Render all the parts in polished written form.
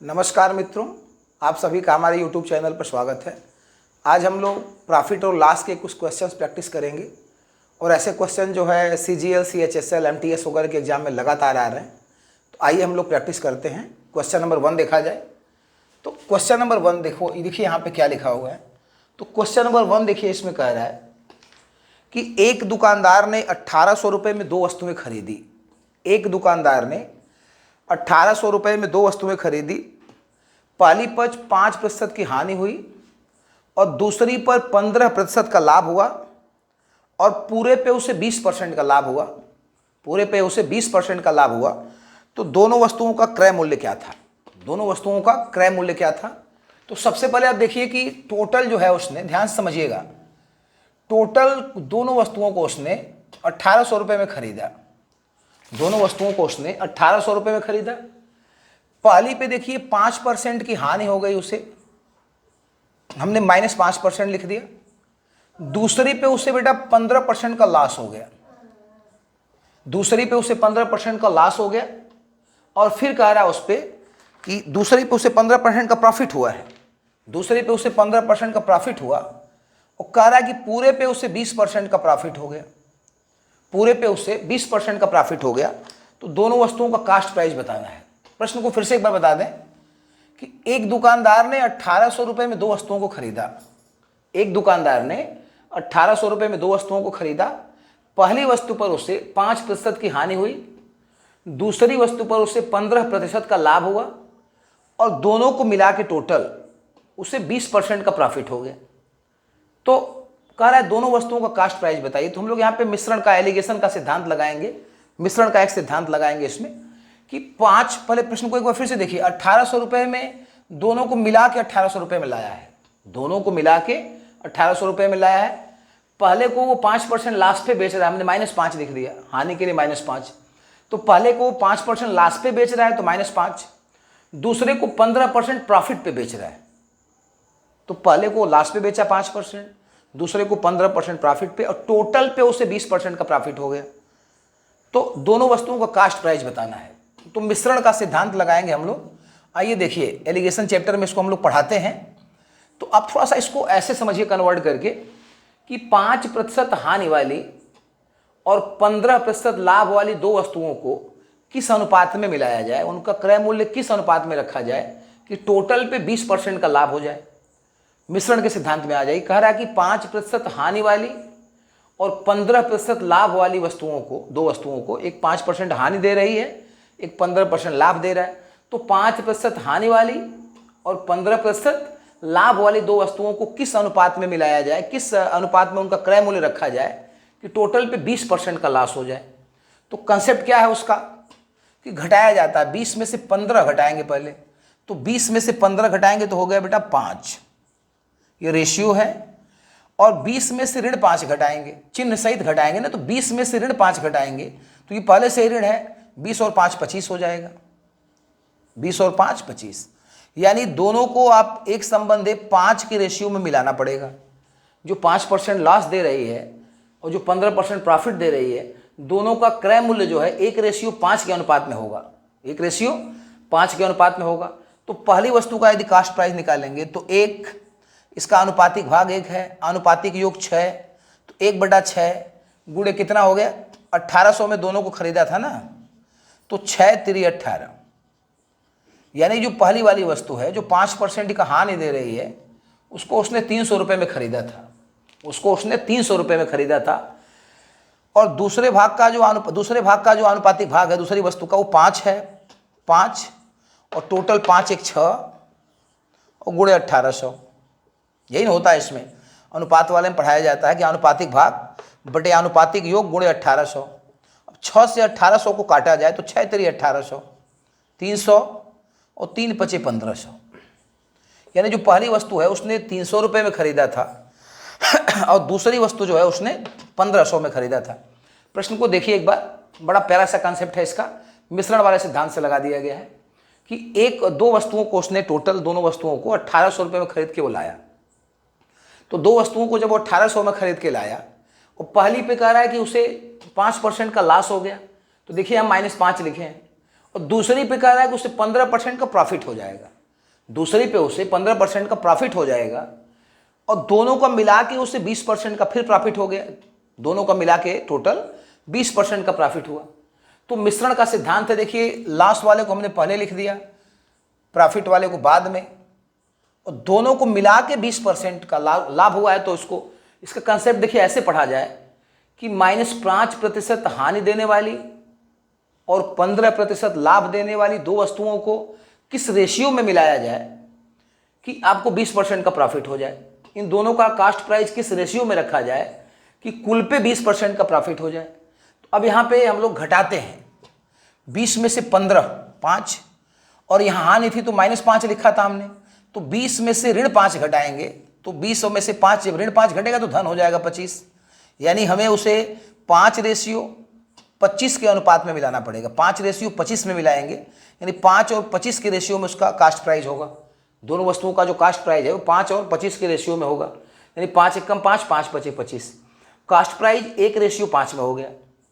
नमस्कार मित्रों, आप सभी का हमारे YouTube चैनल पर स्वागत है। आज हम लोग प्रॉफिट और लॉस के कुछ क्वेश्चंस प्रैक्टिस करेंगे और ऐसे क्वेश्चन जो है CGL, CHSL, MTS वगैरह के एग्जाम में लगातार आ रहे हैं। तो आइए हम लोग प्रैक्टिस करते हैं। क्वेश्चन नंबर 1 देखा जाए तो क्वेश्चन नंबर 1 देखिए यहाँ पे क्या लिखा हुआ है। तो क्वेश्चन नंबर 1 देखिए, इसमें कह रहा है कि एक दुकानदार ने 1800 रुपये में 2 वस्तुएं खरीदी। एक दुकानदार ने 1800 रुपये में 2 वस्तुएं खरीदी। पहली पर 5% की हानि हुई और दूसरी पर 15% का लाभ हुआ और पूरे पे उसे 20% का लाभ हुआ। पूरे पे उसे 20% का लाभ हुआ। तो दोनों वस्तुओं का क्रय मूल्य क्या था? दोनों वस्तुओं का क्रय मूल्य क्या था? तो सबसे पहले आप देखिए कि टोटल जो है उसने, ध्यान से समझिएगा, टोटल दोनों वस्तुओं को उसने 1800 रुपये में खरीदा। दोनों वस्तुओं को उसने 1800 रुपये में खरीदा। पहली पे देखिए 5% की हानि हो गई उसे, हमने -5% लिख दिया। दूसरी पे उसे बेटा 15% का लॉस हो गया। दूसरी पे उसे 15% का लॉस हो गया और फिर कह रहा है उस पे कि दूसरी पे उसे 15% का प्रॉफिट हुआ है। दूसरी पे उसे 15% का प्रॉफिट हुआ और कह रहा है कि पूरे पे उसे 20% का प्रॉफिट हो गया। पूरे पे उसे 20% का प्रॉफिट हो गया। तो दोनों वस्तुओं का कास्ट प्राइस बताना है। प्रश्न को फिर से एक बार बता दें कि एक दुकानदार ने 1800 रुपये में 2 वस्तुओं को खरीदा। एक दुकानदार ने 1800 रुपये में 2 वस्तुओं को खरीदा। पहली वस्तु पर उसे 5% की हानि हुई, दूसरी वस्तु पर उसे 15% का लाभ हुआ और दोनों को मिला के टोटल उसे 20% का प्रॉफिट हो गया। तो कह रहा है दोनों वस्तुओं का कास्ट प्राइस बताइए। तो हम लोग यहाँ पे मिश्रण का, एलिगेशन का सिद्धांत लगाएंगे। मिश्रण का एक सिद्धांत लगाएंगे इसमें कि पहले प्रश्न को एक बार फिर से देखिए। 1800 रुपये में दोनों को मिला के 1800 रुपये में लाया है। दोनों को मिला के 1800 रुपये में लाया है। पहले को वो 5% लास्ट पे बेच रहा है, हमने -5 लिख दिया, हानि के लिए -5। तो पहले को 5% लास्ट पे बेच रहा है तो -5। दूसरे को 15% प्रॉफिट पे बेच रहा है। तो पहले को लास्ट पे बेचा 5%, दूसरे को 15% प्रॉफिट पे और टोटल पे उसे 20% का प्रॉफिट हो गया। तो दोनों वस्तुओं का कास्ट प्राइस बताना है। तो मिश्रण का सिद्धांत लगाएंगे हम लोग। आइए देखिए, एलिगेशन चैप्टर में इसको हम लोग पढ़ाते हैं। तो अब थोड़ा सा इसको ऐसे समझिए कन्वर्ट करके कि 5% हानि वाली और 15% लाभ वाली 2 वस्तुओं को किस अनुपात में मिलाया जाए, उनका क्रय मूल्य किस अनुपात में रखा जाए कि टोटल पे 20% का लाभ हो जाए। मिश्रण के सिद्धांत में आ जाइए। कह रहा है कि 5% हानि वाली और 15% लाभ वाली वस्तुओं को, 2 वस्तुओं को, एक 5% हानि दे रही है, एक 15% लाभ दे रहा है। तो 5% हानि वाली और 15% लाभ वाली 2 वस्तुओं को किस अनुपात में मिलाया जाए, किस अनुपात में उनका क्रय मूल्य रखा जाए कि टोटल पे 20% का लॉस हो जाए। तो कंसेप्ट क्या है उसका कि घटाया जाता है। 20 में से 15 घटाएंगे पहले। तो 20 में से 15 घटाएंगे तो हो गया बेटा 5, ये रेशियो है। और 20 में से ऋण 5 घटाएंगे, चिन्ह सहित घटाएंगे ना। तो 20 में से ऋण 5 घटाएंगे तो ये पहले से ही ऋण है। 20 और 5 25 हो जाएगा। 20 और 5 25, यानी दोनों को आप एक संबंध 5 के रेशियो में मिलाना पड़ेगा। जो 5% लॉस दे रही है और जो 15% प्रॉफिट दे रही है, दोनों का क्रय मूल्य जो है 1:5 के अनुपात में होगा। 1:5 के अनुपात में होगा। तो पहली वस्तु का यदि कास्ट प्राइस निकालेंगे तो 1, इसका अनुपातिक भाग 1 है, अनुपातिक योग 6, तो 1/6 गुणे कितना हो गया, 1800 में दोनों को खरीदा था ना, तो 6 3 18, यानी जो पहली वाली वस्तु है जो 5% का हानि दे रही है, उसको उसने 300 रुपये में खरीदा था। उसको उसने 300 रुपये में खरीदा था। और दूसरे भाग का जो अनुपातिक भाग है दूसरी वस्तु का, वो 5 है, 5 और टोटल 5 1 6 और गुणे 1800। यही होता है इसमें, अनुपात वाले में पढ़ाया जाता है कि अनुपातिक भाग बटे अनुपातिक योग गुणे 1800। अब 6 से 1800 को काटा जाए तो 6 3 1800, 300 और 3 5 1500, यानी जो पहली वस्तु है उसने 300 रुपये में खरीदा था और दूसरी वस्तु जो है उसने 1500 में खरीदा था। प्रश्न को देखिए एक बार, बड़ा प्यारा सा कॉन्सेप्ट है इसका। मिश्रण वाले सिद्धांत से लगा दिया गया है कि 2 वस्तुओं को उसने, टोटल दोनों वस्तुओं को 1800 रुपये में खरीद के वो लाया। तो 2 वस्तुओं को जब वो 1800 में खरीद के लाया, और पहली पे कह रहा है कि उसे 5% का लॉस हो गया, तो देखिए हम -5 लिखे हैं। और दूसरी पे कह रहा है कि उससे 15% का प्रॉफिट हो जाएगा। दूसरी पे उसे 15% का प्रॉफिट हो जाएगा और दोनों का मिला के उसे 20% का फिर प्रॉफिट हो गया। दोनों का मिला के टोटल 20% का प्रॉफिट हुआ। तो मिश्रण का सिद्धांत है, देखिए लास्ट वाले को हमने पहले लिख दिया, प्रॉफिट वाले को बाद में, और दोनों को मिला के 20% का लाभ हुआ है। तो इसका कंसेप्ट देखिए ऐसे पढ़ा जाए कि -5% हानि देने वाली और 15% लाभ देने वाली दो वस्तुओं को किस रेशियो में मिलाया जाए कि आपको 20% का प्रॉफिट हो जाए। इन दोनों का कास्ट प्राइस किस रेशियो में रखा जाए कि कुल पे 20% का प्रॉफिट हो जाए। तो अब यहाँ पे हम लोग घटाते हैं, 20 में से 15 5, और यहाँ हानि थी तो -5 लिखा था हमने, तो 20 में से -5 घटाएंगे, तो 20 में से 5 जब -5 घटेगा तो धन हो जाएगा 25। यानी हमें उसे 5:25 के अनुपात में मिलाना पड़ेगा। 5:25 में मिलाएंगे, यानी 5 और 25 के रेशियो में उसका कास्ट प्राइस होगा। दोनों वस्तुओं का जो कास्ट प्राइस है वो 5 और 25 के रेशियो में होगा, यानी 5 एकम 5, 5 पचे 25। कास्ट प्राइस 1:5 में हो गया।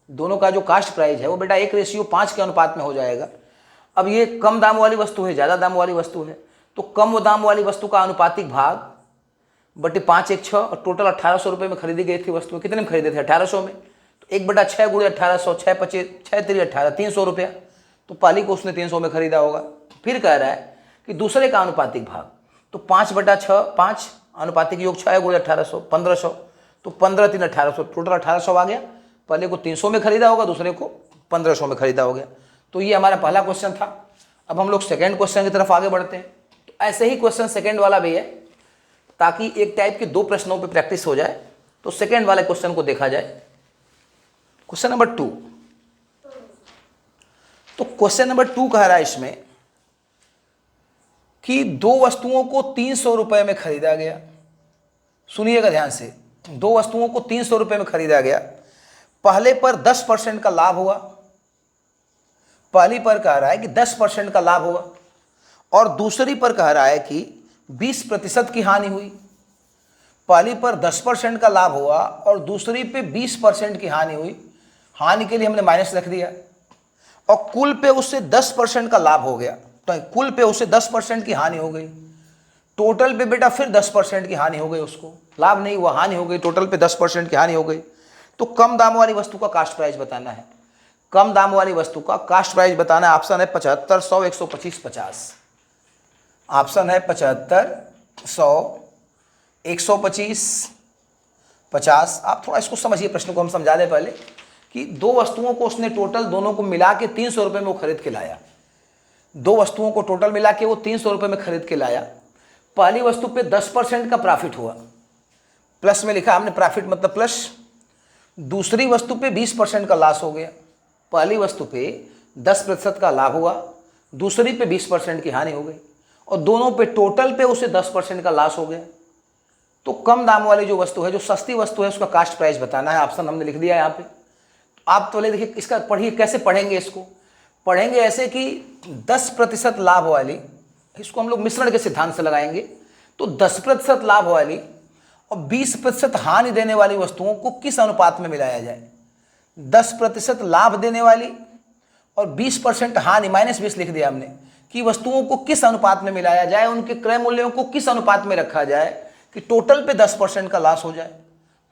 दोनों का जो कास्ट प्राइस है वो बेटा 1:5 के अनुपात में हो जाएगा। अब ये कम दाम वाली वस्तु है, ज़्यादा दाम वाली वस्तु है, तो कम दाम वाली वस्तु का अनुपातिक भाग बटे 5 1 6, और टोटल 1800 रुपये में खरीदी गई थी वस्तु। कितने में खरीदे थे? 1800 में। तो 1/6 × 1800, 6 पचे 6 3 18, 300 रुपया। तो पाली को उसने 300 में खरीदा होगा। फिर कह रहा है कि दूसरे का अनुपातिक भाग, तो 5/6 5, अनुपातिक योग 6 × 1800 1500, तो 15 3 1800, टोटल 1800 आ गया। पहले को 300 में खरीदा होगा, दूसरे को 1500 में खरीदा हो गया। तो ये हमारा पहला क्वेश्चन था। अब हम लोग सेकेंड क्वेश्चन की तरफ आगे बढ़ते हैं। तो ऐसे ही क्वेश्चन सेकेंड वाला भी है, ताकि एक टाइप के 2 प्रश्नों पे प्रैक्टिस हो जाए। तो सेकेंड वाले क्वेश्चन को देखा जाए, क्वेश्चन नंबर 2। तो क्वेश्चन नंबर 2 कह रहा है इसमें कि दो वस्तुओं को 300 रुपये में खरीदा गया। सुनिएगा ध्यान से, दो वस्तुओं को 300 रुपये में खरीदा गया। पहले पर 10% का लाभ हुआ, पहली पर कह रहा है कि 10% का लाभ हुआ, और दूसरी पर कह रहा है कि 20% की हानि हुई। पहली पर 10% का लाभ हुआ और दूसरी पे 20% की हानि हुई। हानि के लिए हमने माइनस रख दिया, और कुल पे उससे 10% का लाभ हो गया। तो कुल पे उससे 10% की हानि हो गई। टोटल पे बेटा फिर 10% की हानि हो गई, उसको लाभ नहीं हुआ, हानि हो गई। टोटल पे 10% की हानि हो गई। तो कम दाम वाली वस्तु का कास्ट प्राइस बताना है। कम दाम वाली वस्तु का कास्ट प्राइस बताना है। ऑप्शन है 75 100 125 50। ऑप्शन है 75 100 125 50। आप थोड़ा इसको समझिए, प्रश्न को हम समझा दें पहले कि दो वस्तुओं को उसने टोटल दोनों को मिला के 300 रुपये में वो खरीद के लाया। दो वस्तुओं को टोटल मिला के वो 300 रुपये में खरीद के लाया। पहली वस्तु पे 10% का प्रॉफिट हुआ, प्लस में लिखा हमने, प्रॉफिट मतलब प्लस। दूसरी वस्तु पे 20% का लॉस हो गया। पहली वस्तु पे 10% का लाभ हुआ, दूसरी पे 20% की हानि हो गई, और दोनों पे टोटल पे उसे 10% का लॉस हो गया। तो कम दाम वाली जो वस्तु है, जो सस्ती वस्तु है, उसका कास्ट प्राइस बताना है। ऑप्शन हमने लिख दिया यहाँ पे। आप तो देखिए इसका पढ़िए, कैसे पढ़ेंगे इसको। पढ़ेंगे ऐसे कि 10% लाभ वाली, इसको हम लोग मिश्रण के सिद्धांत से लगाएंगे। तो 10% लाभ वाली और 20% हानि देने वाली वस्तुओं को किस अनुपात में मिलाया जाए। 10% लाभ देने वाली और 20% हानि, -20 लिख दिया हमने, कि वस्तुओं को किस अनुपात में मिलाया जाए, उनके क्रय मूल्यों को किस अनुपात में रखा जाए कि टोटल पे 10% का लॉस हो जाए।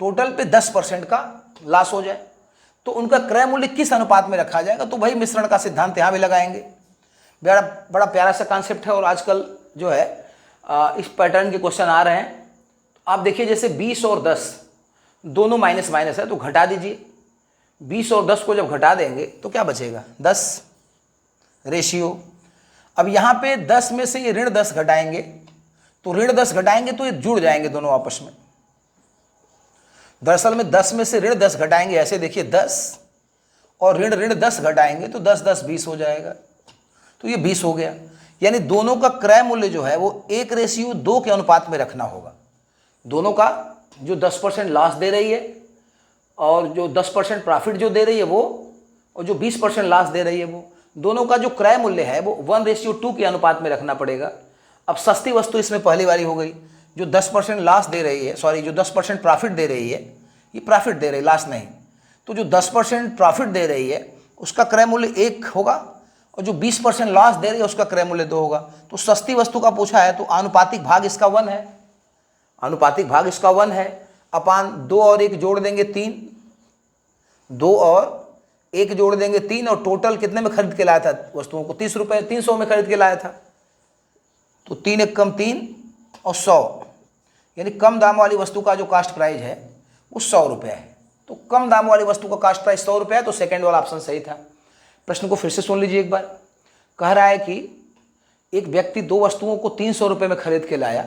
टोटल पे 10% का लॉस हो जाए, तो उनका क्रय मूल्य किस अनुपात में रखा जाएगा। तो भाई मिश्रण का सिद्धांत यहाँ भी लगाएंगे। बड़ा प्यारा सा कॉन्सेप्ट है, और आजकल जो है इस पैटर्न के क्वेश्चन आ रहे हैं। आप देखिए जैसे 20 और 10 दोनों माइनस माइनस है, तो घटा दीजिए। 20 और 10 को जब घटा देंगे तो क्या बचेगा? 10 रेशियो। अब यहाँ पे 10 में से ये -10 घटाएंगे, तो -10 घटाएंगे तो ये जुड़ जाएंगे दोनों आपस में। दरअसल में 10 में से -10 घटाएंगे, ऐसे देखिए 10 और ऋण 10 घटाएंगे तो 10 10 20 हो जाएगा, तो ये 20 हो गया। यानी दोनों का क्रय मूल्य जो है वो 1:2 के अनुपात में रखना होगा। दोनों का जो 10% लॉस दे रही है और जो 10% प्रॉफिट जो दे रही है वो, और जो 20% लॉस दे रही है वो, दोनों का जो क्रय मूल्य है वो 1:2 के अनुपात में रखना पड़ेगा। अब सस्ती वस्तु इसमें पहली वाली हो गई, जो 10% लॉस दे रही है, सॉरी जो 10% प्रॉफिट दे रही है, ये प्रॉफिट दे रही है, लॉस नहीं। तो जो 10% प्रॉफिट दे रही है उसका क्रय मूल्य 1 होगा, और जो 20% लॉस दे रही है उसका क्रय मूल्य 2 होगा। तो सस्ती वस्तु का पूछा है तो आनुपातिक भाग इसका 1 है, आनुपातिक भाग इसका 1 है, अपान 2 और 1 जोड़ देंगे 3, 2 और 1 जोड़ देंगे 3, और टोटल कितने में खरीद के लाया था वस्तुओं को? 30 रुपये, 300 में खरीद के लाया था। तो 3 एक कम 3 और 100, यानी कम दाम वाली वस्तु का जो कास्ट प्राइस है वो 100 रुपये है। तो कम दाम वाली वस्तु का कास्ट प्राइस 100 रुपये है, तो सेकंड वाला ऑप्शन सही था। प्रश्न को फिर से सुन लीजिए एक बार। कह रहा है कि एक व्यक्ति 2 वस्तुओं को 300 रुपये में खरीद के लाया,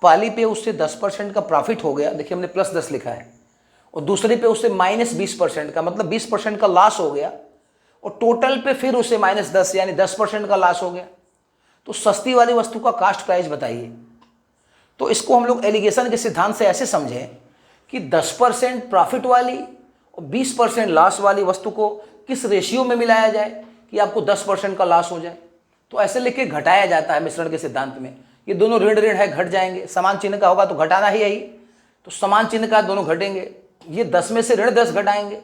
पहली पे उससे 10% का प्रॉफिट हो गया, देखिए हमने +10 लिखा है, और दूसरी पे उससे -20% का, मतलब 20% का लॉस हो गया, और टोटल पे फिर उसे -10 यानी 10% का लॉस हो गया। तो सस्ती वाली वस्तु का कास्ट प्राइस बताइए। तो इसको हम लोग एलिगेशन के सिद्धांत से ऐसे समझें कि 10% प्रॉफिट वाली और 20% लॉस वाली वस्तु को किस रेशियो में मिलाया जाए कि आपको 10% का लॉस हो जाए। तो ऐसे लेके घटाया जाता है मिश्रण के सिद्धांत में। ये दोनों ऋण ऋण है, घट जाएंगे, समान चिन्ह का होगा तो घटाना ही है, तो समान चिन्ह का दोनों घटेंगे। ये 10 में से ऋण 10 घटाएंगे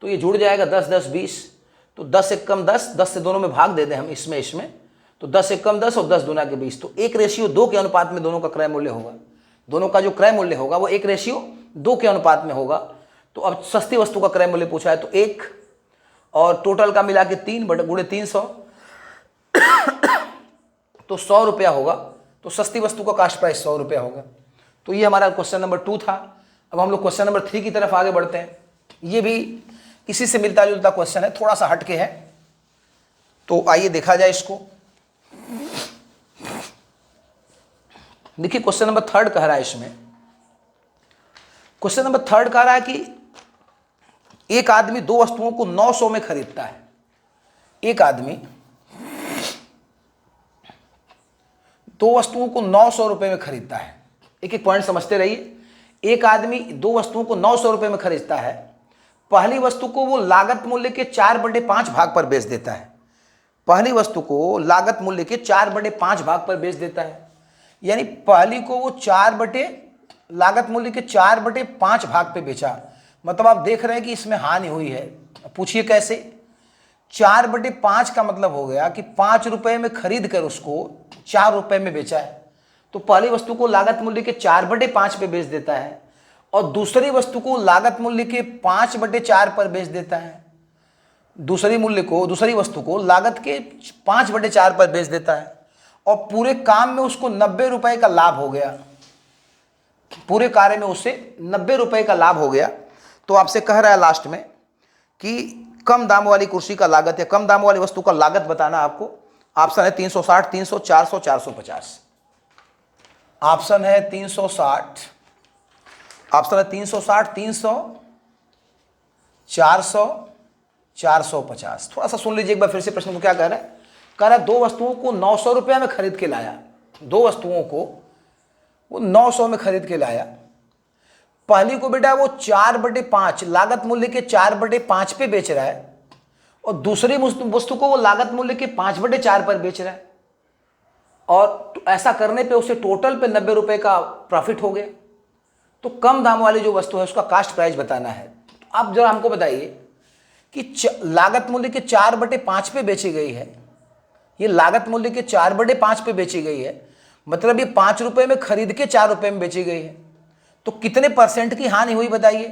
तो ये जुड़ जाएगा 10 10 20, तो 10 एक कम 10, 10 से दोनों में भाग दे दें हम इसमें, तो 10 एक कम 10 और 10 दूना के 20, तो 1:2 के अनुपात में दोनों का क्रय मूल्य होगा। दोनों का जो क्रय मूल्य होगा वो 1:2 के अनुपात में होगा। तो अब सस्ती वस्तु का क्रय मूल्य पूछा है तो 1 और टोटल का मिला के 3 गुणे 300 तो 100 रुपया होगा। तो सस्ती वस्तु का कास्ट प्राइस 100 रुपया होगा। तो ये हमारा क्वेश्चन नंबर 2 था। अब हम लोग क्वेश्चन नंबर 3 की तरफ आगे बढ़ते हैं। ये भी इसी से मिलता जुलता क्वेश्चन है, थोड़ा सा हटके है, तो आइए देखा जाए इसको। देखिए क्वेश्चन नंबर 3 कह रहा है, इसमें क्वेश्चन नंबर 3 कह रहा है कि एक आदमी 2 वस्तुओं को 900 में खरीदता है। एक आदमी 2 वस्तुओं को 900 रुपये में खरीदता है। एक एक पॉइंट समझते रहिए। एक आदमी 2 वस्तुओं को 900 रुपये में खरीदता है। पहली वस्तु को वो लागत मूल्य के 4/5 भाग पर बेच देता है। पहली वस्तु को लागत मूल्य के 4/5 भाग पर बेच देता है, यानी पहली को वो लागत मूल्य के 4/5 भाग पे बेचा। मतलब आप देख रहे हैं कि इसमें हानि हुई है। पूछिए कैसे? 4/5 का मतलब हो गया कि 5 रुपये में खरीद कर उसको 4 रुपये में बेचा है। तो पहली वस्तु को लागत मूल्य के 4/5 पे बेच देता है, और दूसरी वस्तु को लागत मूल्य के 5/4 पर बेच देता है। दूसरी वस्तु को लागत के 5/4 पर बेच देता है, और पूरे काम में उसको 90 रुपये का लाभ हो गया। पूरे कार्य में उससे 90 रुपये का लाभ हो गया। तो आपसे कह रहा है लास्ट में कि कम दाम वाली कुर्सी का लागत या कम दाम वाली वस्तु का लागत बताना आपको। ऑप्शन है 360, 300, 400, 450। ऑप्शन है 360, 300, 400, 450। थोड़ा सा सुन लीजिए एक बार फिर से प्रश्न को। क्या कह रहा है? कह रहा है 2 वस्तुओं को 900 रुपये में खरीद के लाया। 2 वस्तुओं को वो 900 में खरीद के लाया। पहली को बेटा वो 4/5 लागत मूल्य के 4/5 पे बेच रहा है, और दूसरी वस्तु को वो लागत मूल्य के 5/4 पर बेच रहा है, और ऐसा करने पे उसे टोटल पे 90 रुपये का प्रॉफिट हो गया। तो कम दाम वाली जो वस्तु है उसका कास्ट प्राइस बताना है। तो आप जरा हमको बताइए कि लागत मूल्य के 4/5 पे बेची गई है, ये लागत मूल्य के 4/5 पे बेची गई है, मतलब ये 5 रुपये में खरीद के 4 रुपये में बेची गई है। तो कितने % की हानि हुई बताइए?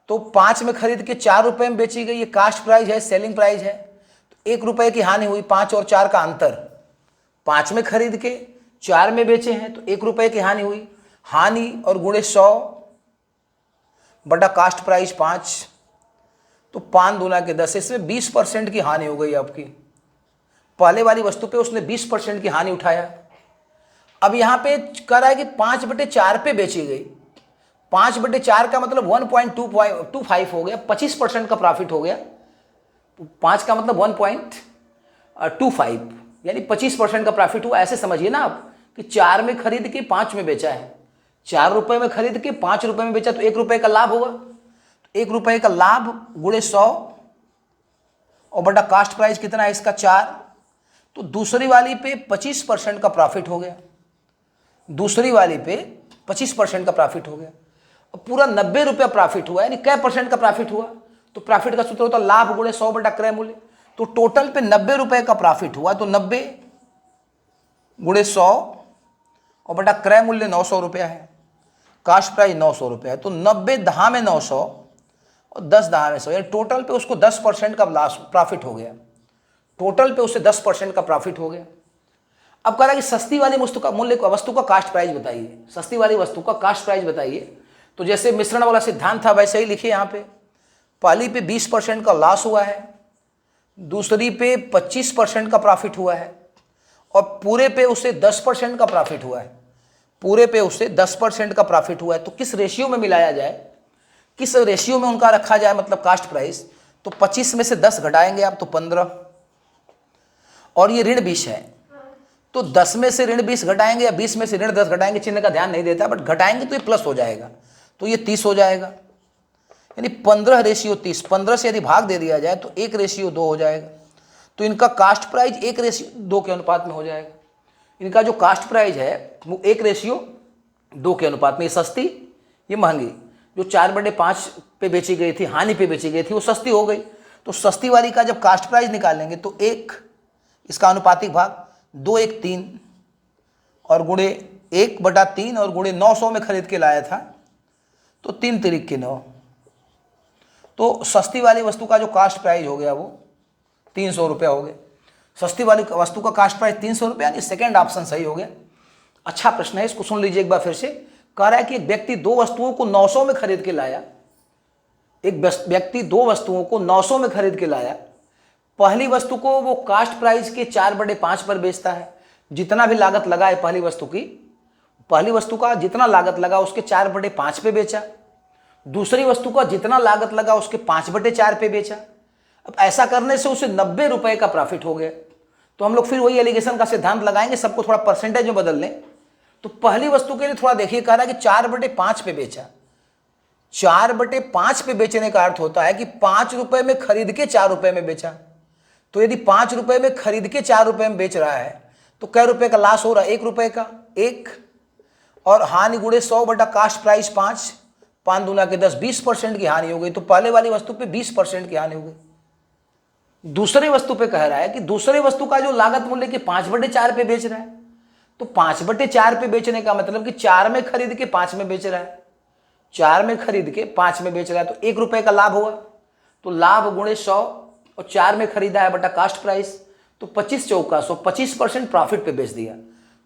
तो 5 में खरीद के 4 रुपये में बेची गई, ये कास्ट प्राइस है, सेलिंग प्राइस है। तो 1 रुपये की हानि हुई। 5 और 4 का अंतर, 5 में खरीद के 4 में बेचे हैं तो 1 रुपये की हानि हुई। हानि और गुणे 100 बटा कास्ट प्राइस 5, तो 5 दूना के 10, इसमें 20% की हानि हो गई आपकी। पहले वाली वस्तु पे उसने 20% की हानि उठाया। अब यहाँ पे कह रहा है कि 5/4 पे बेची गई। 5/4 का मतलब 1.25 हो गया, 25% का प्रॉफिट हो गया। 5 का मतलब 1.25 यानी 25% का प्रॉफिट हुआ। ऐसे समझिए ना आप कि 4 में खरीद के 5 में बेचा है, 4 रुपये में खरीद के 5 रुपये में बेचा, तो 1 रुपये का लाभ होगा। 1 रुपये का लाभ गुणे 100 और बटा कास्ट प्राइस कितना है इसका 4, तो दूसरी वाली पे 25% का प्रॉफिट हो गया। दूसरी वाली पे 25% का प्रॉफिट हो गया, और पूरा 90 रुपया प्रॉफिट हुआ, यानी कै % का प्रॉफिट हुआ? तो प्रॉफिट का सूत्र होता है लाभ गुणे 100 बटा क्रय मूल्य। तो टोटल पे 90 रुपए का प्रॉफिट हुआ, तो 90 गुणे 100 और बटा क्रय मूल्य 900 रुपया है, कास्ट प्राइस 900 रुपया है, तो 90 दहा में 900 और 10 दहा में 100, यानी टोटल पे उसको 10% का लॉस प्रॉफिट हो गया। टोटल पे उसे 10% का प्रॉफिट हो गया। अब कह रहा है कि सस्ती वाली वस्तु का मूल्य, वस्तु का कास्ट प्राइस बताइए, सस्ती वाली वस्तु का कास्ट प्राइस बताइए। तो जैसे मिश्रण वाला सिद्धांत था वैसे ही लिखिए यहाँ पे। पहली पे 20% का लॉस हुआ है, दूसरी पे 25% का प्रॉफिट हुआ है और पूरे पे उसे 10% का प्रॉफिट हुआ है। पूरे पे उसे 10% का प्रॉफिट हुआ है। तो किस रेशियो में मिलाया जाए, किस रेशियो में उनका रखा जाए, मतलब कास्ट प्राइस। तो 25 में से 10 घटाएंगे आप तो 15, और ये ऋण 20 है, तो 10 में से ऋण 20 घटाएंगे या 20 में से ऋण 10 घटाएंगे, चिन्ह का ध्यान नहीं देता, बट घटाएंगे तो ये प्लस हो जाएगा, तो ये 30 हो जाएगा। यानी 15:30, 15 से यदि भाग दे दिया जाए तो 1:2 हो जाएगा। तो इनका कास्ट प्राइस 1:2 के अनुपात में हो जाएगा। इनका जो कास्ट प्राइस है वो 1:2 के अनुपात में। ये सस्ती, ये महंगी। जो 4/5 पे बेची गई थी, हानि पे बेची गई थी, वो सस्ती हो गई। तो सस्ती वाली का जब कास्ट प्राइस निकालेंगे तो 1, इसका अनुपातिक भाग 2 1 3 और गुणे 1/3 और गुणे 900 में खरीद के लाया था, तो 3 तिरिक 9। तो सस्ती वाली वस्तु का जो कास्ट प्राइस हो गया वो 300 रुपया हो गया। सस्ती वाली वस्तु का कास्ट प्राइस 300 रुपया, यानी सेकेंड ऑप्शन सही हो गया। अच्छा प्रश्न है, इसको सुन लीजिए एक बार फिर से। कह रहा है कि एक व्यक्ति 2 वस्तुओं को 900 में खरीद के लाया। एक व्यक्ति 2 वस्तुओं को 900 में खरीद के लाया। पहली वस्तु को वो कास्ट प्राइस के 4/5 पर बेचता है। जितना भी लागत लगा है पहली वस्तु का जितना लागत लगा उसके 4/5 पे बेचा। दूसरी वस्तु का जितना लागत लगा उसके 5/4 पे बेचा। अब ऐसा करने से उसे 90 रुपए का प्रॉफिट हो गया। तो हम लोग फिर वही एलिगेशन का सिद्धांत लगाएंगे, सबको थोड़ा परसेंटेज में बदल लें। तो पहली वस्तु के लिए थोड़ा देखिए, कह रहा है कि 4/5 पे बेचा। 4/5 पे बेचने का अर्थ होता है कि 5 रुपए में खरीद के 4 रुपए में बेचा। तो यदि 5 रुपए में खरीद के 4 रुपए में बेच रहा है तो कै रुपए का लॉस हो रहा है, 1 रुपए का। 1 और हानि गुणे 100 बटा कास्ट प्राइस 5, 5 दूना के 10, 20% की हानि हो गई। तो पहले वाली वस्तु पे 20% की हानि हो गई। दूसरी वस्तु पे कह रहा है कि दूसरी वस्तु का जो लागत मूल्य के 5/4 पे बेच रहा है, तो 5/4 पे बेचने का मतलब कि 4 में खरीद के 5 में बेच रहा है। 4 में खरीद के 5 में बेच रहा है, तो 1 रुपए का लाभ हुआ। तो लाभ गुणे 100 और 4 में खरीदा है बटा कास्ट प्राइस, तो 25 चौका 100, 25% प्रॉफिट पे बेच दिया।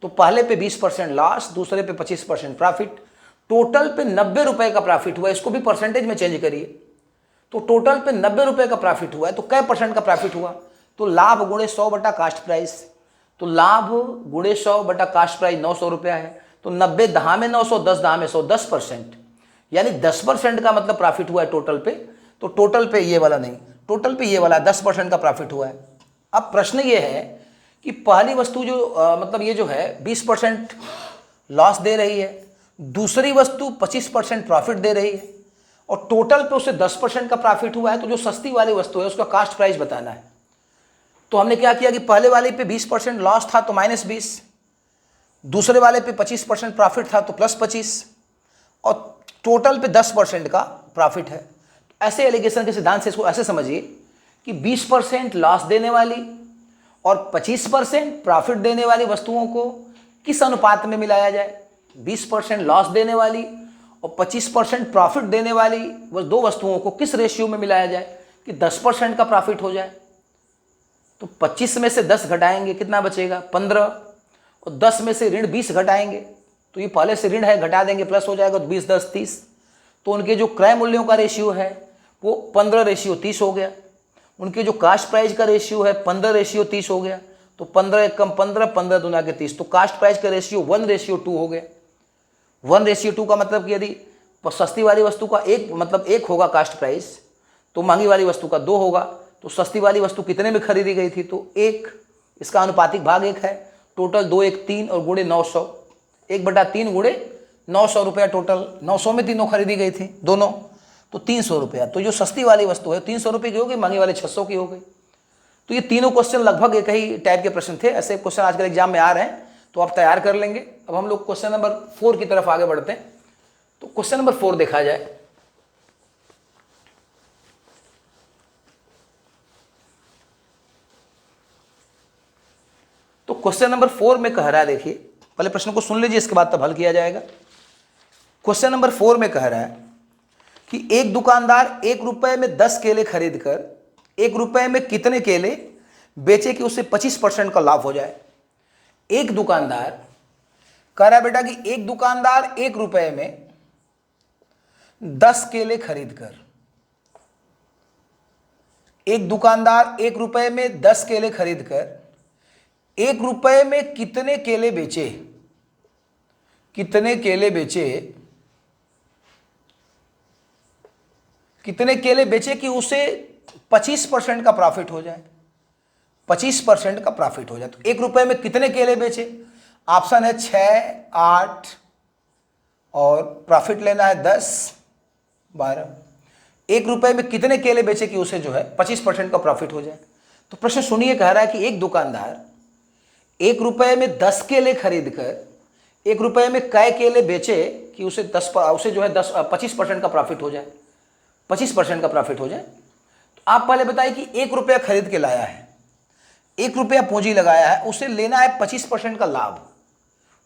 तो पहले पे 20% लॉस, दूसरे पे 25% प्रॉफिट, टोटल पे 90 रुपए का प्रॉफिट हुआ। इसको भी परसेंटेज में चेंज करिए। तो टोटल पे 90 रुपए का प्रॉफिट हुआ है, तो कै % का प्रॉफिट हुआ? तो लाभ गुणे 100 बटा कास्ट प्राइस। तो लाभ गुणे 100 बटा कास्ट प्राइस 900 रुपया है। तो 90 दहा में 900, 10 दहा में 100, 10%, यानी 10% का मतलब प्रॉफिट हुआ है टोटल पे। तो टोटल पे ये वाला नहीं, टोटल पे ये वाला 10% का प्रॉफिट हुआ है। अब प्रश्न ये है कि पहली वस्तु जो मतलब ये जो है 20% लॉस दे रही है, दूसरी वस्तु 25% प्रॉफिट दे रही है, और टोटल पे उसे 10% का प्रॉफिट हुआ है। तो जो सस्ती वाली वस्तु है उसका कास्ट प्राइस बताना है। तो हमने क्या किया कि पहले वाले पे 20% लॉस था तो -20, दूसरे वाले पे 25% प्रॉफिट था तो +25, और टोटल पे 10% का प्रॉफिट है। ऐसे एलिगेशन के सिद्धांत से इसको ऐसे समझिए कि 20% लॉस देने वाली और 25% प्रॉफिट देने वाली वस्तुओं को किस अनुपात में मिलाया जाए। 20% लॉस देने वाली और 25% प्रॉफिट देने वाली वो 2 वस्तुओं को किस रेशियो में मिलाया जाए कि 10% का प्रॉफिट हो जाए। तो 25 में से 10 घटाएंगे, कितना बचेगा? 15, और 10 में से ऋण 20 घटाएंगे, तो ये पहले से ऋण है, घटा देंगे, प्लस हो जाएगा, तो 20 10 30। तो उनके जो क्रय मूल्यों का रेशियो है वो 15:30 हो गया। उनके जो कास्ट प्राइस का रेशियो है 15:30 हो गया। तो 15 एक कम 15, 15 दूना के 30, तो कास्ट प्राइस का रेशियो 1:2 हो गया। 1:2 का मतलब कि यदि सस्ती वाली वस्तु का 1 होगा कास्ट प्राइस, तो महंगी वाली वस्तु का 2 होगा। तो सस्ती वाली वस्तु कितने में खरीदी गई थी? तो 1, इसका अनुपातिक भाग 1 है। टोटल 2 1 3 और गुणे 900, 1/3 गुणे 900 रुपया टोटल। 900 में तीनों खरीदी गई थी दोनों, तो 300 रुपया। तो जो सस्ती वाली वस्तु है 300 रुपये की हो गई, महंगी वाले 600 की हो गई। तो ये तीनों क्वेश्चन लगभग एक ही टाइप के प्रश्न थे। ऐसे क्वेश्चन आजकल एग्जाम में आ रहे हैं, तो आप तैयार कर लेंगे। अब हम लोग क्वेश्चन नंबर 4 की तरफ आगे बढ़ते हैं। तो क्वेश्चन नंबर 4 देखा जाए। क्वेश्चन नंबर 4 में कह रहा है, देखिए पहले प्रश्न को सुन लीजिए, इसके बाद तब हल किया जाएगा। क्वेश्चन नंबर 4 में कह रहा है कि एक दुकानदार 1 रुपए में 10 केले खरीद कर 1 रुपए में कितने केले बेचे कि उससे 25% का लाभ हो जाए। एक दुकानदार कह रहा है बेटा कि एक दुकानदार 1 रुपए में 10 केले खरीद कर, एक दुकानदार 1 रुपए में 10 केले खरीद कर 1 रुपए में कितने केले बेचे, कितने केले बेचे, कितने केले बेचे कि उसे 25% का प्रॉफिट हो जाए, 25% का प्रॉफिट हो जाए। तो 1 रुपए में कितने केले बेचे, ऑप्शन है 6, 8 और प्रॉफिट लेना है 10, 12। 1 रुपए में कितने केले बेचे कि उसे जो है 25% का प्रॉफिट हो जाए। तो प्रश्न सुनिए, कह रहा है कि एक दुकानदार 1 रुपए में 10 केले खरीद कर 1 रुपए में कै केले बेचे कि उसे जो है 25% का प्रॉफिट हो जाए, 25% का प्रॉफिट हो जाए। तो आप पहले बताइए कि 1 रुपया खरीद के लाया है, 1 रुपया पूंजी लगाया है, उसे लेना है 25% का लाभ,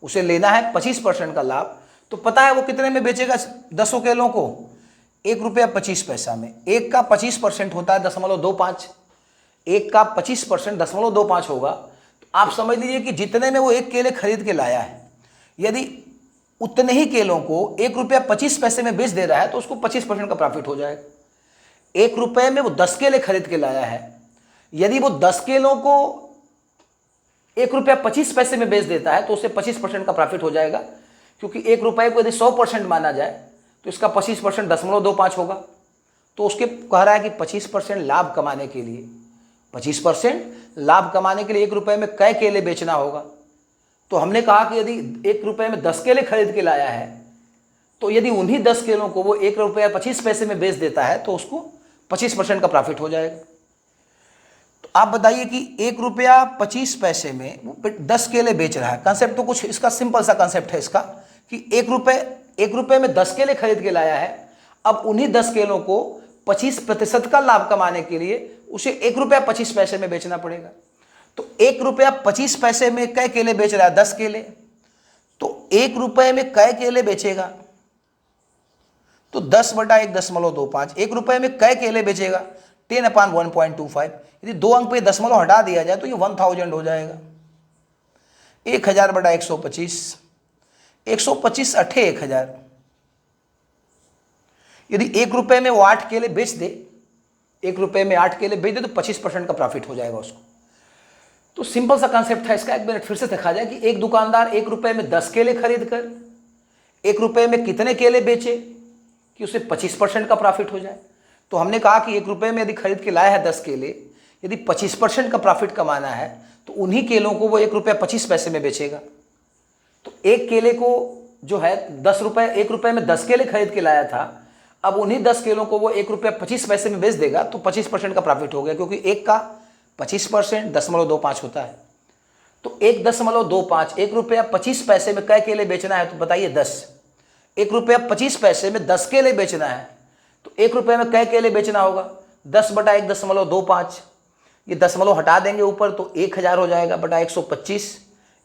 उसे लेना है 25% का लाभ। तो पता है वो कितने में बेचेगा 10 केलों को, 1 रुपया 25 पैसा में। 1 का 25% होता है 0.25, 1 का 25% 0.25 होगा। तो आप समझ लीजिए कि जितने में वो 1 केले खरीद के लाया है, यदि उतने ही केलों को 1 रुपया 25 पैसे में बेच दे रहा है तो उसको 25% का प्रॉफिट हो जाएगा। 1 रुपये में वो 10 केले खरीद के लाया है, यदि वो 10 केलों को 1 रुपया 25 पैसे में बेच देता है तो उसे 25% का प्रॉफिट हो जाएगा, क्योंकि 1 रुपये को यदि 100% माना जाए तो इसका 25% 0.25 होगा। तो उसके कह रहा है कि 25% लाभ कमाने के लिए, 25% लाभ कमाने के लिए 1 रुपये में कै केले बेचना होगा। तो हमने कहा कि यदि 1 रुपये में 10 केले खरीद के लाया है, तो यदि उन्हीं 10 केलों को वो 1 रुपया 25 पैसे में बेच देता है तो उसको 25% का प्रॉफिट हो जाएगा। तो आप बताइए कि 1 रुपया 25 पैसे में वो 10 केले बेच रहा है। कंसेप्ट तो कुछ इसका सिंपल सा कंसेप्ट है इसका, कि 1 रुपये में 10 केले खरीद के लाया है, अब उन्हीं 10 केलों को 25% का लाभ कमाने के लिए उसे 1 रुपया 25 पैसे में बेचना पड़ेगा। तो 1 रुपया 25 पैसे में कै केले बेच रहा है, 10 केले। तो 1 रुपये में कै केले बेचेगा, तो 10/1.25। 1 रुपये में कै केले बेचेगा, 10/1.25। यदि 2 अंक पे दशमलव हटा दिया जाए तो ये 1000 हो जाएगा। 1000/125, 125 अठे 1000। यदि 1 रुपये में वो 8 केले बेच दे, 1 रुपये में 8 केले बेच दे तो 25% का प्रॉफिट हो जाएगा उसको। तो सिंपल सा कंसेप्ट था इसका, एक मिनट फिर से देखा जाए कि एक दुकानदार 1 रुपये में 10 केले खरीद कर 1 रुपये में कितने केले बेचे कि उसे 25% का प्रॉफिट हो जाए। तो हमने कहा कि 1 रुपये में यदि खरीद के लाया है 10 केले, यदि 25% का प्रॉफिट कमाना है तो उन्हीं केलों को वो 1 रुपया 25 पैसे में बेचेगा। तो एक केले को जो है 1 रुपये में 10 केले खरीद के लाया था, अब उन्हीं 10 केलों को वो 1 रुपया 25 पैसे में बेच देगा तो 25% का प्रॉफिट हो गया, क्योंकि 1 का 25% 0.25 होता है। तो 1.25, 1 रुपया 25 पैसे में कै केले बेचना है, तो बताइए 10। 1 रुपया 25 पैसे में 10 केले बेचना है, तो 1 रुपये में कै केले बेचना होगा, 10/1.25। ये दशमलव हटा देंगे ऊपर तो 1000 हो जाएगा बटा 125।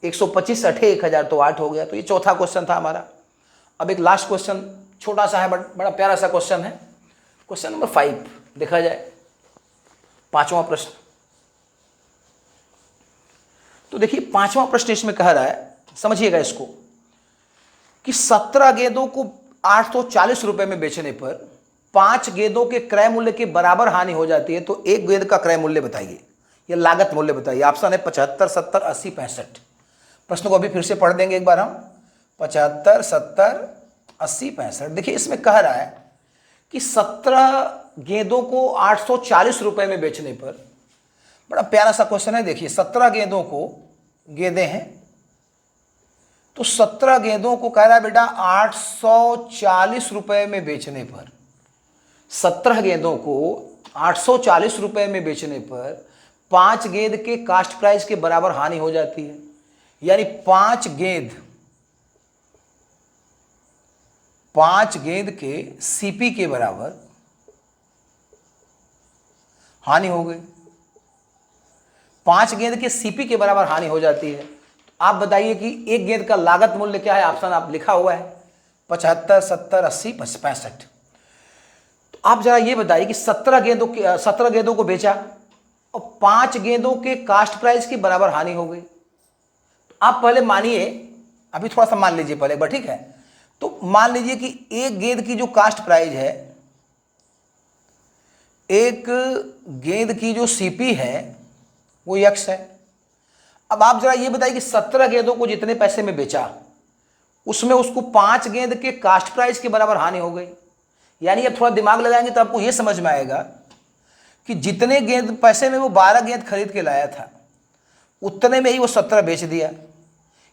125 अठे 1000 तो 8 हो गया। तो ये चौथा क्वेश्चन था हमारा। अब एक लास्ट क्वेश्चन छोटा सा है बट बड़ा प्यारा सा क्वेश्चन है, क्वेश्चन नंबर 5 देखा जाए, 5वां प्रश्न। तो देखिए 5वां प्रश्न इसमें कह रहा है, समझिएगा इसको, कि 17 गेंदों को 840 रुपए में बेचने पर 5 गेंदों के क्रय मूल्य के बराबर हानि हो जाती है, तो एक गेंद का क्रय मूल्य बताइए या लागत मूल्य बताइए। ऑप्शन है 75, 70, 80, 65। प्रश्न को अभी फिर से पढ़ देंगे एक बार हम, 75, 70, 80, 65। देखिए इसमें कह रहा है कि 17 गेंदों को 840 रुपए में बेचने पर, बड़ा प्यारा सा क्वेश्चन है। देखिए 17 गेंदों को, गेंदें हैं, तो 17 गेंदों को कह रहा है बेटा 840 रुपए में बेचने पर, 17 गेंदों को 840 रुपए में बेचने पर 5 गेंद के कास्ट प्राइस के बराबर हानि हो जाती है। यानी 5 गेंद के सीपी के बराबर हानि हो गई। 5 गेंद के सीपी के बराबर हानि हो जाती है। तो आप बताइए कि एक गेंद का लागत मूल्य क्या है। ऑप्शन आप लिखा हुआ है 75, 70, 80, 65। तो आप जरा ये बताइए कि 17 गेंदों को बेचा और 5 गेंदों के कास्ट प्राइस की बराबर हानि हो गई। तो आप पहले मानिए, अभी थोड़ा सा मान लीजिए पहले एक बार, ठीक है। तो मान लीजिए कि एक गेंद की जो कास्ट प्राइस है, एक गेंद की जो सीपी है वो x है। अब आप जरा ये बताइए कि 17 गेंदों को जितने पैसे में बेचा उसमें उसको 5 गेंद के कास्ट प्राइस के बराबर हानि हो गई। यानी अब थोड़ा दिमाग लगाएंगे तो आपको ये समझ में आएगा कि जितने गेंद पैसे में वो 12 गेंद खरीद के लाया था उतने में ही वो 17 बेच दिया।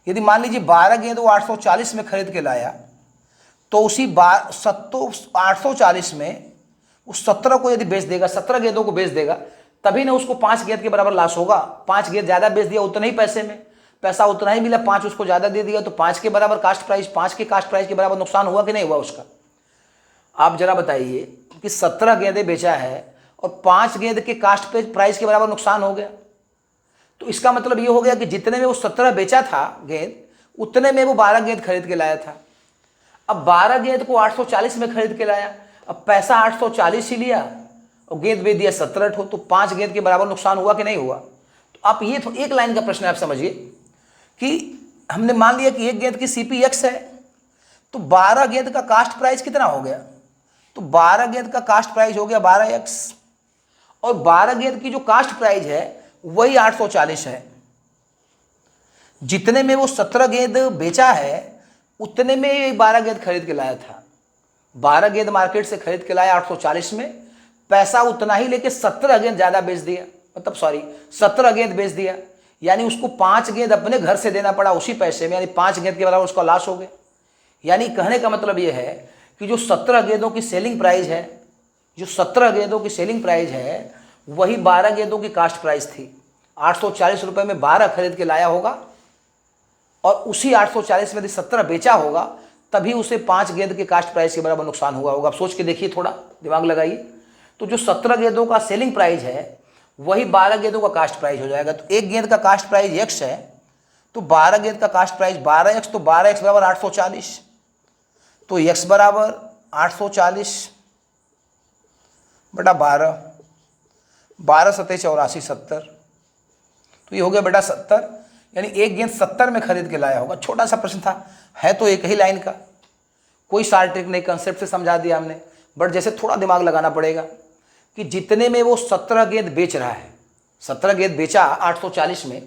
यदि मान लीजिए 12 गेंद वो 840 में खरीद के लाया तो उसी 840 में उस 17 को यदि बेच देगा, 17 गेंदों को बेच देगा, तभी ना उसको 5 गेंद के बराबर लॉस होगा। 5 गेंद ज़्यादा बेच दिया, उतने ही पैसे में पैसा उतना ही मिला, 5 उसको ज़्यादा दे दिया तो 5 के बराबर कास्ट प्राइस, 5 के कास्ट प्राइस के बराबर नुकसान हुआ कि नहीं हुआ उसका। आप जरा बताइए कि 17 गेंदें बेचा है और 5 गेंद के कास्ट प्राइस के बराबर नुकसान हो गया। तो इसका मतलब ये हो गया कि जितने में वो 17 बेचा था गेंद, उतने में वो 12 गेंद खरीद के लाया था। अब 12 गेंद को 840 में खरीद के लाया, अब पैसा 840 ही लिया और गेंद बेच दिया 17 ठो, तो 5 गेंद के बराबर नुकसान हुआ कि नहीं हुआ। तो आप ये एक लाइन का प्रश्न आप समझिए कि हमने मान लिया कि एक गेंद की सीपी x है, तो 12 गेंद का कास्ट प्राइस कितना हो गया। तो 12 गेंद का कास्ट प्राइस हो गया 12x और 12 गेंद की जो कास्ट प्राइस है वही 840 है। जितने में वो 17 गेंद बेचा है उतने में ये 12 गेंद खरीद के लाया था। 12 गेंद मार्केट से खरीद के लाया 840 में, पैसा उतना ही लेके 17 गेंद ज़्यादा बेच दिया, 17 गेंद बेच दिया। यानी उसको 5 गेंद अपने घर से देना पड़ा उसी पैसे में, यानी 5 गेंद के बराबर उसका लॉस हो गया। यानी कहने का मतलब ये है कि जो 17 गेंदों की सेलिंग प्राइस है, जो 17 गेंदों की सेलिंग प्राइस है वही 12 गेंदों की कास्ट प्राइस थी। 840 रुपये में 12 खरीद के लाया होगा और उसी 840 में यदि 17 बेचा होगा तभी उसे 5 गेंद के कास्ट प्राइस के बराबर नुकसान हुआ होगा। आप सोच के देखिए, थोड़ा दिमाग लगाइए। तो जो 17 गेंदों का सेलिंग प्राइस है वही 12 गेंदों का कास्ट प्राइस हो जाएगा। तो एक गेंद का कास्ट प्राइस x है तो 12 गेंद का कास्ट प्राइस 12x, तो 12x बराबर 840, तो x बराबर 840 बेटा 12, 12 सत्ते 84, 70। तो ये हो गया बेटा 70, यानी एक गेंद 70 में खरीद के लाया होगा। छोटा सा प्रश्न था, है तो एक ही लाइन का, कोई सार ट्रिक नहीं, कंसेप्ट से समझा दिया हमने। बट जैसे थोड़ा दिमाग लगाना पड़ेगा कि जितने में वो 17 गेंद बेच रहा है, 17 गेंद बेचा 840 में,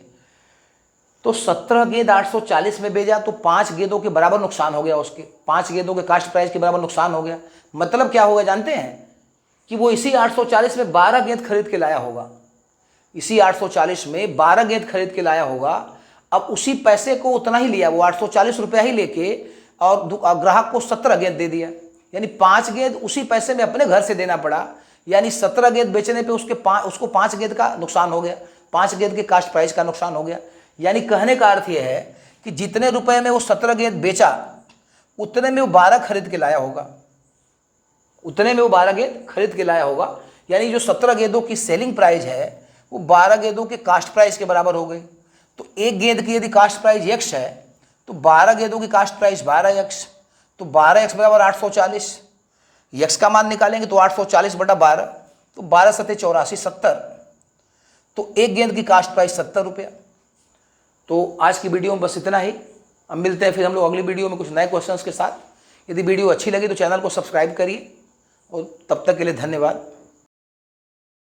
तो 17 गेंद 840 में बेचा तो 5 गेंदों के बराबर नुकसान हो गया उसके, 5 गेंदों के कास्ट प्राइस के बराबर नुकसान हो गया। मतलब क्या होगा जानते हैं कि वो इसी 840 में 12 गेंद खरीद के लाया होगा, इसी 840 में 12 गेंद खरीद के लाया होगा। अब उसी पैसे को उतना ही लिया, वो 840 रुपया ही लेके और ग्राहक को 17 गेंद दे दिया, यानी 5 गेंद उसी पैसे में अपने घर से देना पड़ा। यानी 17 गेंद बेचने पे उसको 5 गेंद का नुकसान हो गया, 5 गेंद के कास्ट प्राइस का नुकसान हो गया। यानी कहने का अर्थ यह है कि जितने रुपए में वो 17 गेंद बेचा उतने में वो 12 खरीद के लाया होगा, उतने में वो 12 गेंद खरीद के लाया होगा। यानी जो 17 गेंदों की सेलिंग प्राइस है वो 12 गेंदों के कास्ट प्राइस के बराबर हो गई। तो एक गेंद की यदि कास्ट प्राइस x है तो 12 गेंदों की कास्ट प्राइस 12x, तो 12x बराबर 840। x का मान निकालेंगे तो 840 बटा 12, तो 12 सत्ते 84, 70। तो एक गेंद की कास्ट प्राइस 70 रुपया। तो आज की वीडियो में बस इतना ही। अब मिलते हैं फिर हम लोग अगली वीडियो में कुछ नए क्वेश्चंस के साथ। यदि वीडियो अच्छी लगी तो चैनल को सब्सक्राइब करिए और तब तक के लिए धन्यवाद।